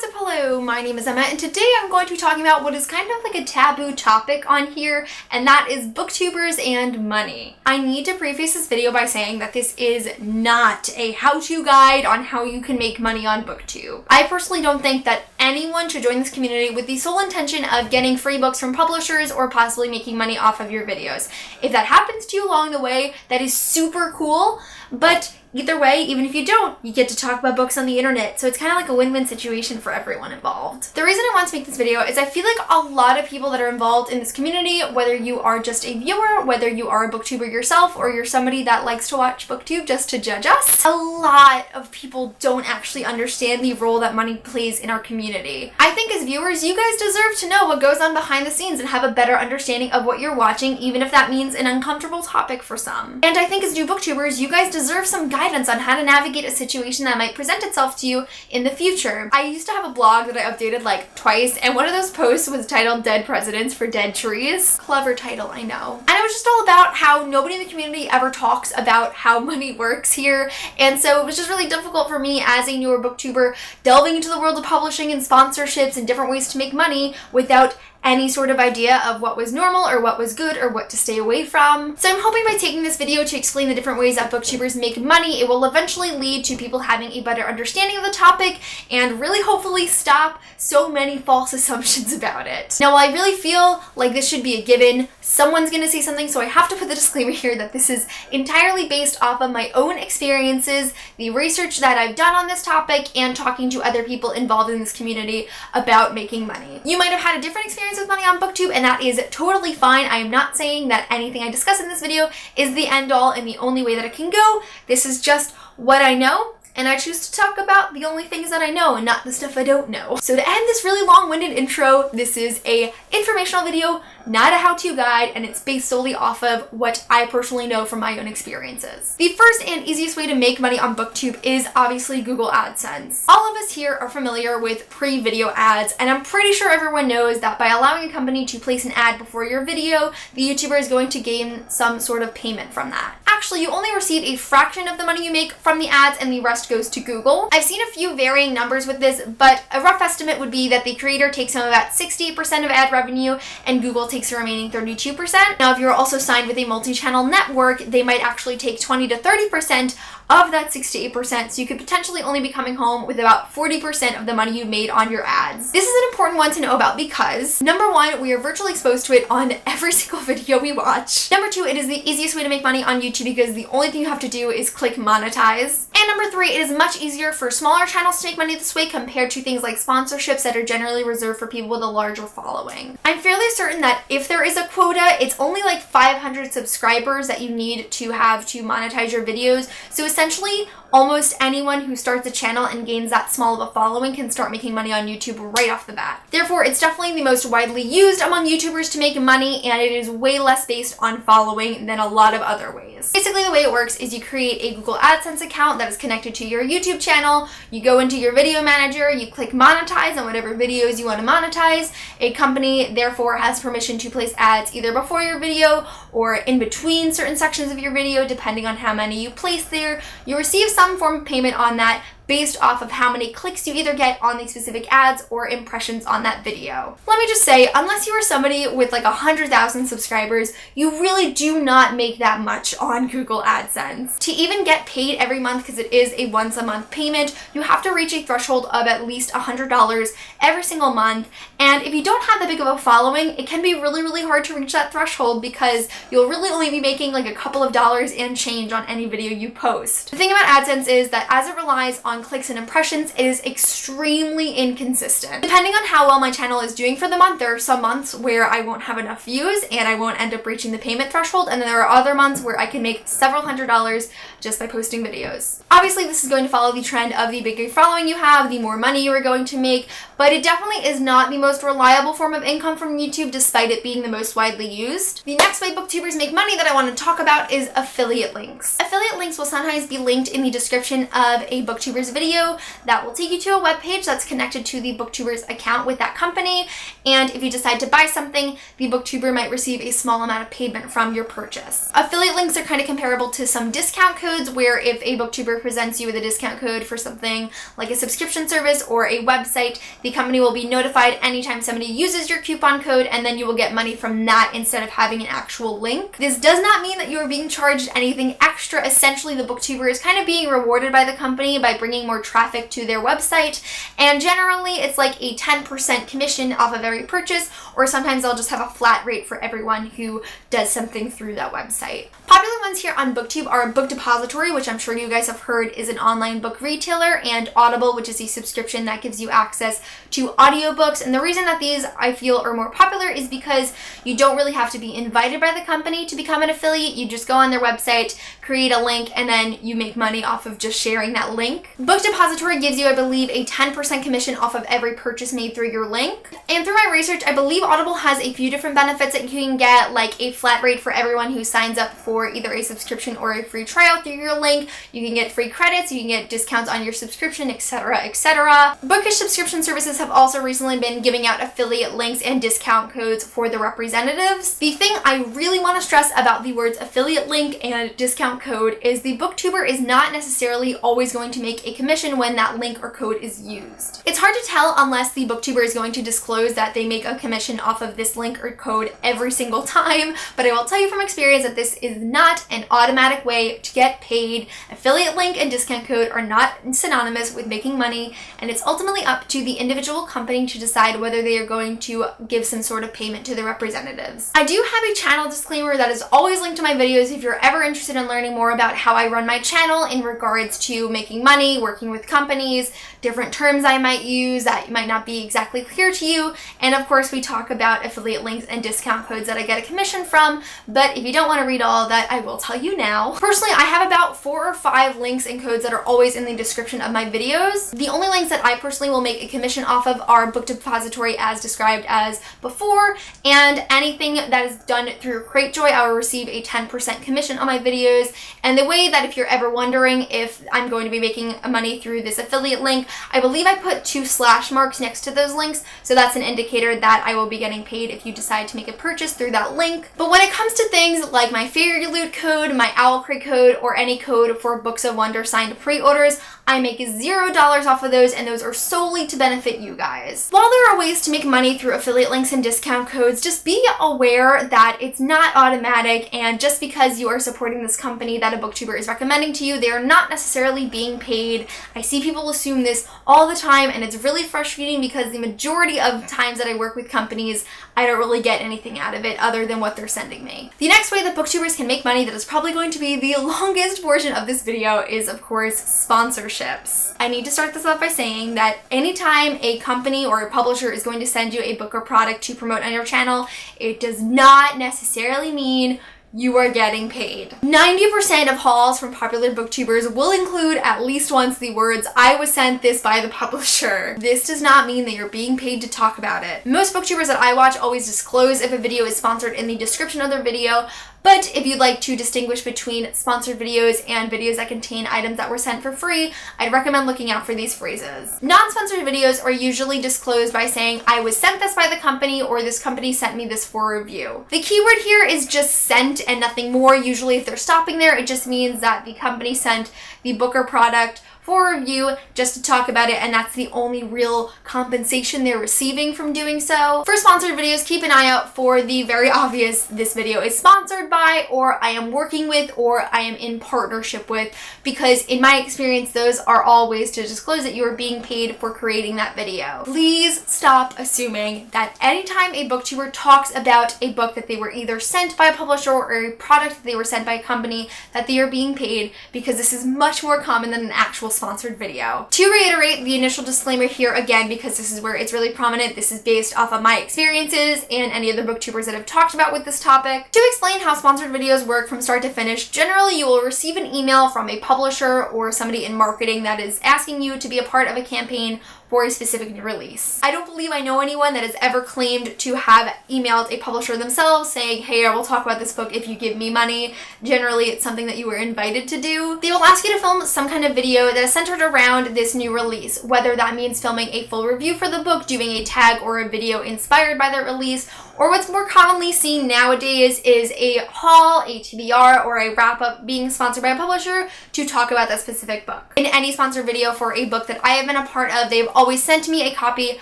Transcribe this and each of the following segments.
what's up? Hello, my name is Emma, and today I'm going to be talking about what is kind of like a taboo topic on here, and that is booktubers and money. I need to preface this video by saying that this is not a how-to guide on how you can make money on BookTube. I personally don't think that anyone should join this community with the sole intention of getting free books from publishers or possibly making money off of your videos. If that happens to you along the way, that is super cool, but either way, even if you don't, you get to talk about books on the internet, so it's kind of like a win-win situation for everyone involved. The reason I want to make this video is I feel like a lot of people that are involved in this community, whether you are just a viewer, whether you are a booktuber yourself, or you're somebody that likes to watch BookTube just to judge us, a lot of people don't actually understand the role that money plays in our community. I think as viewers, you guys deserve to know what goes on behind the scenes and have a better understanding of what you're watching, even if that means an uncomfortable topic for some. And I think as new booktubers, you guys deserve some guidance on how to navigate a situation that might present itself to you in the future. I used to have a blog that I updated like twice, and one of those posts was titled Dead Presidents for Dead Trees. Clever title, I know. And it was just all about how nobody in the community ever talks about how money works here, and so it was just really difficult for me as a newer booktuber delving into the world of publishing and sponsorships and different ways to make money without any sort of idea of what was normal or what was good or what to stay away from. So I'm hoping by taking this video to explain the different ways that booktubers make money, it will eventually lead to people having a better understanding of the topic and really hopefully stop so many false assumptions about it. Now, while I really feel like this should be a given, someone's gonna say something, so I have to put the disclaimer here that this is entirely based off of my own experiences, the research that I've done on this topic, and talking to other people involved in this community about making money. You might have had a different experience with money on BookTube, and that is totally fine. I am not saying that anything I discuss in this video is the end all and the only way that it can go. This is just what I know, and I choose to talk about the only things that I know and not the stuff I don't know. So to end this really long-winded intro, this is a informational video, not a how-to guide, and it's based solely off of what I personally know from my own experiences. The first and easiest way to make money on BookTube is obviously Google Adsense. All of us here are familiar with pre-video ads, and I'm pretty sure everyone knows that by allowing a company to place an ad before your video, the YouTuber is going to gain some sort of payment from that. Actually, you only receive a fraction of the money you make from the ads, and the rest goes to Google. I've seen a few varying numbers with this, but a rough estimate would be that the creator takes home about 68% of ad revenue, and Google takes the remaining 32%. Now, if you're also signed with a multi-channel network, they might actually take 20 to 30% of that 68%, so you could potentially only be coming home with about 40% of the money you made on your ads. This is an important one to know about because, number one, we are virtually exposed to it on every single video we watch. Number two, it is the easiest way to make money on YouTube because the only thing you have to do is click monetize. And number three, it is much easier for smaller channels to make money this way compared to things like sponsorships that are generally reserved for people with a larger following. I'm fairly certain that if there is a quota, it's only like 500 subscribers that you need to have to monetize your videos. So essentially, almost anyone who starts a channel and gains that small of a following can start making money on YouTube right off the bat. Therefore, it's definitely the most widely used among YouTubers to make money, and it is way less based on following than a lot of other ways. Basically, the way it works is you create a Google Adsense account that is connected to your YouTube channel, you go into your video manager, you click monetize on whatever videos you want to monetize. A company, therefore, has permission to place ads either before your video or in between certain sections of your video, depending on how many you place there. You receive some form of payment on that based off of how many clicks you either get on the specific ads or impressions on that video. Let me just say, unless you are somebody with like 100,000 subscribers, you really do not make that much on Google AdSense. To even get paid every month, because it is a once a month payment, you have to reach a threshold of at least $100 every single month. And if you don't have that big of a following, it can be really, really hard to reach that threshold because you'll really only be making like a couple of dollars and change on any video you post. The thing about AdSense is that as it relies on clicks and impressions, it is extremely inconsistent. Depending on how well my channel is doing for the month, there are some months where I won't have enough views and I won't end up reaching the payment threshold, and then there are other months where I can make several $100s just by posting videos. Obviously, this is going to follow the trend of the bigger following you have, the more money you are going to make, but but it definitely is not the most reliable form of income from YouTube despite it being the most widely used. The next way booktubers make money that I want to talk about is affiliate links. Affiliate links will sometimes be linked in the description of a booktuber's video that will take you to a webpage that's connected to the booktuber's account with that company, and if you decide to buy something, the booktuber might receive a small amount of payment from your purchase. Affiliate links are kind of comparable to some discount codes where if a booktuber presents you with a discount code for something like a subscription service or a website, the company will be notified anytime somebody uses your coupon code, and then you will get money from that instead of having an actual link. This does not mean that you are being charged anything extra. Essentially, the booktuber is kind of being rewarded by the company by bringing more traffic to their website, and generally it's like a 10% commission off of every purchase, or sometimes they'll just have a flat rate for everyone who does something through that website. Popular ones here on BookTube are Book Depository, which I'm sure you guys have heard is an online book retailer, and Audible, which is a subscription that gives you access to audiobooks. And the reason that these I feel are more popular is because you don't really have to be invited by the company to become an affiliate. You just go on their website, create a link, and then you make money off of just sharing that link. Book Depository gives you, I believe, a 10% commission off of every purchase made through your link. And through my research, I believe Audible has a few different benefits that you can get, like a flat rate for everyone who signs up for either a subscription or a free trial through your link. You can get free credits, you can get discounts on your subscription, etc., etc. Bookish subscription services have also recently been giving out affiliate links and discount codes for the representatives. The thing I really want to stress about the words affiliate link and discount code is the booktuber is not necessarily always going to make a commission when that link or code is used. It's hard to tell unless the booktuber is going to disclose that they make a commission off of this link or code every single time, but I will tell you from experience that this is not an automatic way to get paid. Affiliate link and discount code are not synonymous with making money, and it's ultimately up to the individual company to decide whether they are going to give some sort of payment to the representatives. I do have a channel disclaimer that is always linked to my videos if you're ever interested in learning more about how I run my channel in regards to making money, working with companies, different terms I might use that might not be exactly clear to you, and of course we talk about affiliate links and discount codes that I get a commission from, but if you don't want to read all of that, I will tell you now. Personally, I have about 4 or 5 links and codes that are always in the description of my videos. The only links that I personally will make a commission off of are Book Depository as described as before, and anything that is done through Cratejoy, I will receive a 10% commission on my videos. And the way that if you're ever wondering if I'm going to be making money through this affiliate link, I believe I put 2 slash marks next to those links, so that's an indicator that I will be getting paid if you decide to make a purchase through that link. But when it comes to things like my Fairy Loot code, my Owl Crate code, or any code for Books of Wonder signed pre-orders, I make $0 off of those, and those are solely to benefit you guys. While there are ways to make money through affiliate links and discount codes, just be aware that it's not automatic, and just because you are supporting this company that a booktuber is recommending to you, they are not necessarily being paid. I see people assume this all the time, and it's really frustrating because the majority of times that I work with companies, I don't really get anything out of it other than what they're sending me. The next way that booktubers can make money that is probably going to be the longest portion of this video is, of course, sponsorships. I need to start this off by saying that anytime a company or a publisher is going to send you a book or product to promote on your channel, it does not necessarily mean you are getting paid. 90% of hauls from popular booktubers will include at least once the words, "I was sent this by the publisher." This does not mean that you're being paid to talk about it. Most booktubers that I watch always disclose if a video is sponsored in the description of their video, but if you'd like to distinguish between sponsored videos and videos that contain items that were sent for free, I'd recommend looking out for these phrases. Non-sponsored videos are usually disclosed by saying, "I was sent this by the company," or "this company sent me this for review." The keyword here is just sent and nothing more. Usually if they're stopping there, it just means that the company sent the book or product for review just to talk about it, and that's the only real compensation they're receiving from doing so. For sponsored videos, keep an eye out for the very obvious "this video is sponsored by," or "I am working with," or "I am in partnership with," because in my experience, those are all ways to disclose that you are being paid for creating that video. Please stop assuming that anytime a booktuber talks about a book that they were either sent by a publisher or a product that they were sent by a company, that they are being paid, because this is much more common than an actual sponsored video. To reiterate the initial disclaimer here again, because this is where it's really prominent, this is based off of my experiences and any other booktubers that have talked about with this topic. To explain how sponsored videos work from start to finish, generally you will receive an email from a publisher or somebody in marketing that is asking you to be a part of a campaign for a specific new release. I don't believe I know anyone that has ever claimed to have emailed a publisher themselves saying, hey, I will talk about this book if you give me money. Generally, it's something that you were invited to do. They will ask you to film some kind of video that is centered around this new release, whether that means filming a full review for the book, doing a tag or a video inspired by that release, or what's more commonly seen nowadays is a haul, a TBR, or a wrap-up being sponsored by a publisher to talk about that specific book. In any sponsored video for a book that I have been a part of, they've always sent me a copy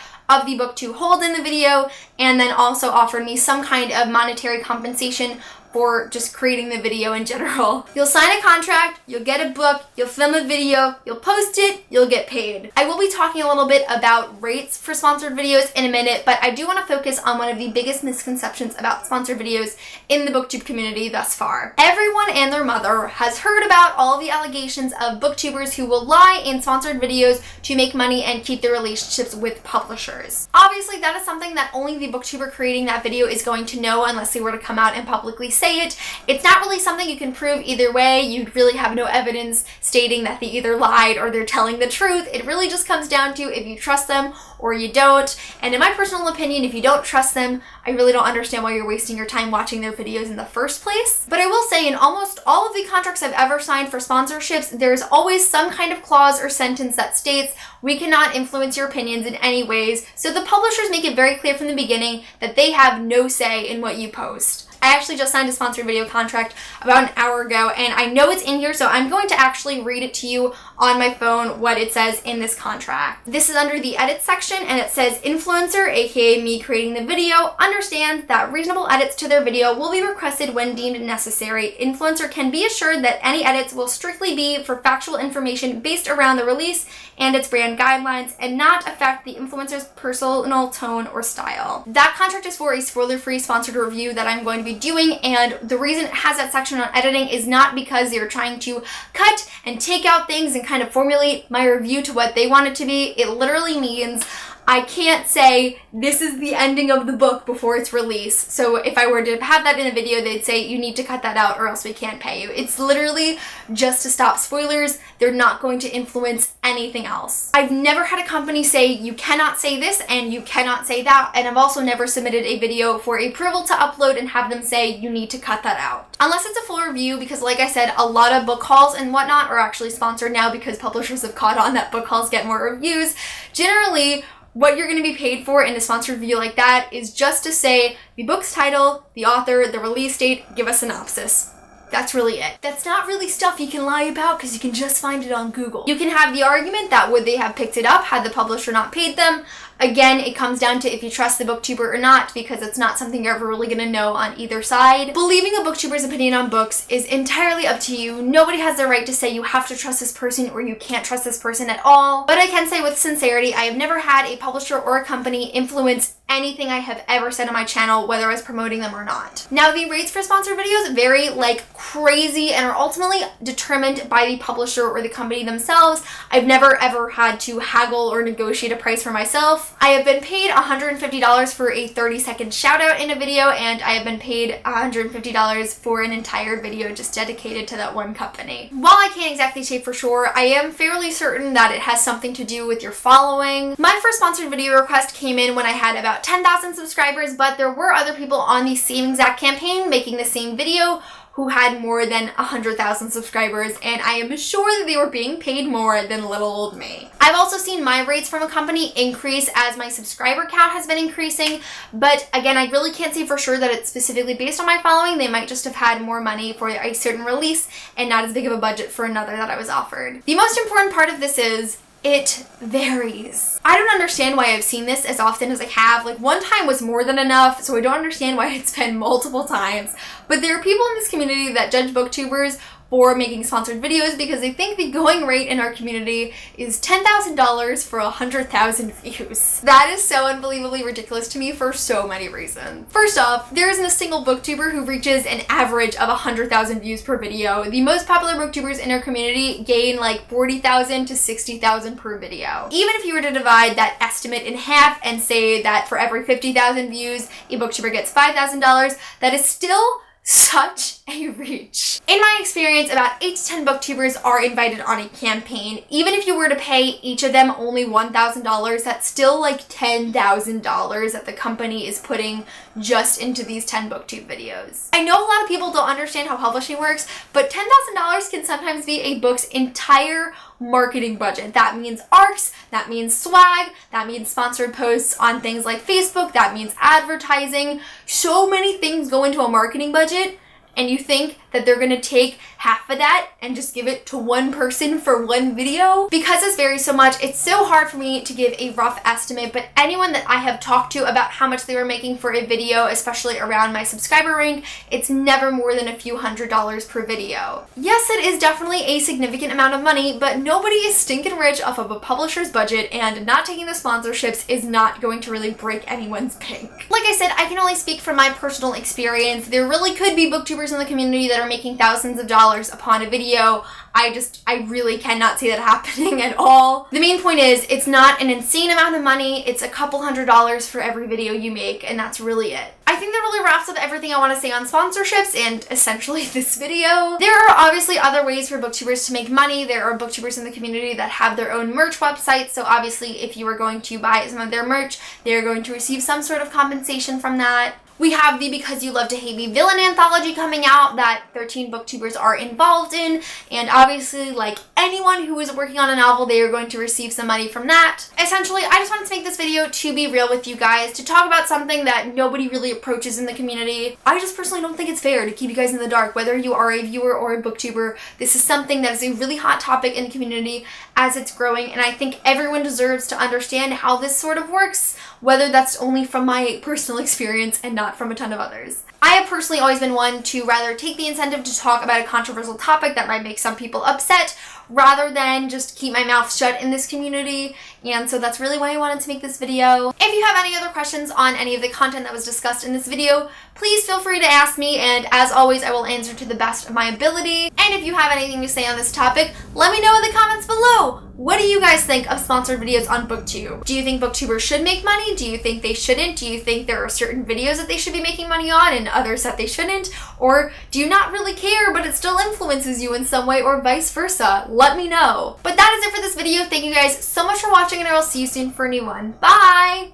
of the book to hold in the video, and then also offered me some kind of monetary compensation for just creating the video in general. You'll sign a contract, you'll get a book, you'll film a video, you'll post it, you'll get paid. I will be talking a little bit about rates for sponsored videos in a minute, but I do want to focus on one of the biggest misconceptions about sponsored videos in the BookTube community thus far. Everyone and their mother has heard about all of the allegations of booktubers who will lie in sponsored videos to make money and keep their relationships with publishers. Obviously, that is something that only the booktuber creating that video is going to know unless they were to come out and publicly say it. It's not really something you can prove either way. You really have no evidence stating that they either lied or they're telling the truth. It really just comes down to if you trust them or you don't. And in my personal opinion, if you don't trust them, I really don't understand why you're wasting your time watching their videos in the first place. But I will say in almost all of the contracts I've ever signed for sponsorships, there's always some kind of clause or sentence that states we cannot influence your opinions in any ways. So the publishers make it very clear from the beginning that they have no say in what you post. I actually just signed a sponsored video contract about an hour ago, and I know it's in here, so I'm going to actually read it to you on my phone what it says in this contract. This is under the edit section, and it says, influencer, aka me creating the video, understands that reasonable edits to their video will be requested when deemed necessary. Influencer can be assured that any edits will strictly be for factual information based around the release and its brand guidelines and not affect the influencer's personal tone or style. That contract is for a spoiler-free sponsored review that I'm going to be doing, and the reason it has that section on editing is not because they're trying to cut and take out things and kind of formulate my review to what they want it to be. It literally means I can't say this is the ending of the book before it's released. So if I were to have that in a video, they'd say you need to cut that out or else we can't pay you. It's literally just to stop spoilers. They're not going to influence anything else. I've never had a company say you cannot say this and you cannot say that, and I've also never submitted a video for approval to upload and have them say you need to cut that out. Unless it's a full review, because like I said, a lot of book hauls and whatnot are actually sponsored now because publishers have caught on that book hauls get more reviews. Generally, what you're going to be paid for in a sponsored review like that is just to say the book's title, the author, the release date, give a synopsis. That's really it. That's not really stuff you can lie about because you can just find it on Google. You can have the argument that would they have picked it up had the publisher not paid them. Again, it comes down to if you trust the booktuber or not, because it's not something you're ever really going to know on either side. Believing a booktuber's opinion on books is entirely up to you. Nobody has the right to say you have to trust this person or you can't trust this person at all. But I can say with sincerity, I have never had a publisher or a company influence anything I have ever said on my channel, whether I was promoting them or not. Now, the rates for sponsored videos vary like crazy and are ultimately determined by the publisher or the company themselves. I've never ever had to haggle or negotiate a price for myself. I have been paid $150 for a 30-second shout out in a video, and I have been paid $150 for an entire video just dedicated to that one company. While I can't exactly say for sure, I am fairly certain that it has something to do with your following. My first sponsored video request came in when I had about 10,000 subscribers, but there were other people on the same exact campaign making the same video who had more than 100,000 subscribers, and I am sure that they were being paid more than little old me. I've also seen my rates from a company increase as my subscriber count has been increasing, but again, I really can't say for sure that it's specifically based on my following. They might just have had more money for a certain release and not as big of a budget for another that I was offered. The most important part of this is it varies. I don't understand why I've seen this as often as I have. Like, one time was more than enough, so I don't understand why it's been multiple times. But there are people in this community that judge booktubers for making sponsored videos because they think the going rate in our community is $10,000 for 100,000 views. That is so unbelievably ridiculous to me for so many reasons. First off, there isn't a single booktuber who reaches an average of 100,000 views per video. The most popular booktubers in our community gain like 40,000 to 60,000 per video. Even if you were to divide that estimate in half and say that for every 50,000 views, a booktuber gets $5,000, that is still such a reach. In my experience, about 8 to 10 booktubers are invited on a campaign. Even if you were to pay each of them only $1,000, that's still like $10,000 that the company is putting just into these 10 booktube videos. I know a lot of people don't understand how publishing works, but $10,000 can sometimes be a book's entire marketing budget. That means arcs, that means swag, that means sponsored posts on things like Facebook, that means advertising. So many things go into a marketing budget, and you think that they're gonna take half of that and just give it to one person for one video? Because this varies so much, it's so hard for me to give a rough estimate, but anyone that I have talked to about how much they were making for a video, especially around my subscriber rank, it's never more than a few $100s per video. Yes, it is definitely a significant amount of money, but nobody is stinking rich off of a publisher's budget, and not taking the sponsorships is not going to really break anyone's bank. Like I said, I can only speak from my personal experience. There really could be booktubers in the community that are making thousands of dollars upon a video. I really cannot see that happening at all. The main point is, it's not an insane amount of money. It's a couple $100s for every video you make, and that's really it. I think that really wraps up everything I want to say on sponsorships and essentially this video. There are obviously other ways for booktubers to make money. There are booktubers in the community that have their own merch websites, so obviously if you are going to buy some of their merch, they're going to receive some sort of compensation from that. We have the Because You Love to Hate Me villain anthology coming out that 13 booktubers are involved in, and obviously, like anyone who is working on a novel, they are going to receive some money from that. Essentially, I just wanted to make this video to be real with you guys, to talk about something that nobody really approaches in the community. I just personally don't think it's fair to keep you guys in the dark, whether you are a viewer or a booktuber. This is something that is a really hot topic in the community as it's growing, and I think everyone deserves to understand how this sort of works, whether that's only from my personal experience and not from a ton of others. I have personally always been one to rather take the incentive to talk about a controversial topic that might make some people upset, rather than just keep my mouth shut in this community, and so that's really why I wanted to make this video. If you have any other questions on any of the content that was discussed in this video, please feel free to ask me, and as always, I will answer to the best of my ability. And if you have anything to say on this topic, let me know in the comments below. What do you guys think of sponsored videos on BookTube? Do you think booktubers should make money? Do you think they shouldn't? Do you think there are certain videos that they should be making money on and others that they shouldn't? Or do you not really care, but it still influences you in some way, or vice versa? Let me know. But that is it for this video. Thank you guys so much for watching, and I will see you soon for a new one. Bye!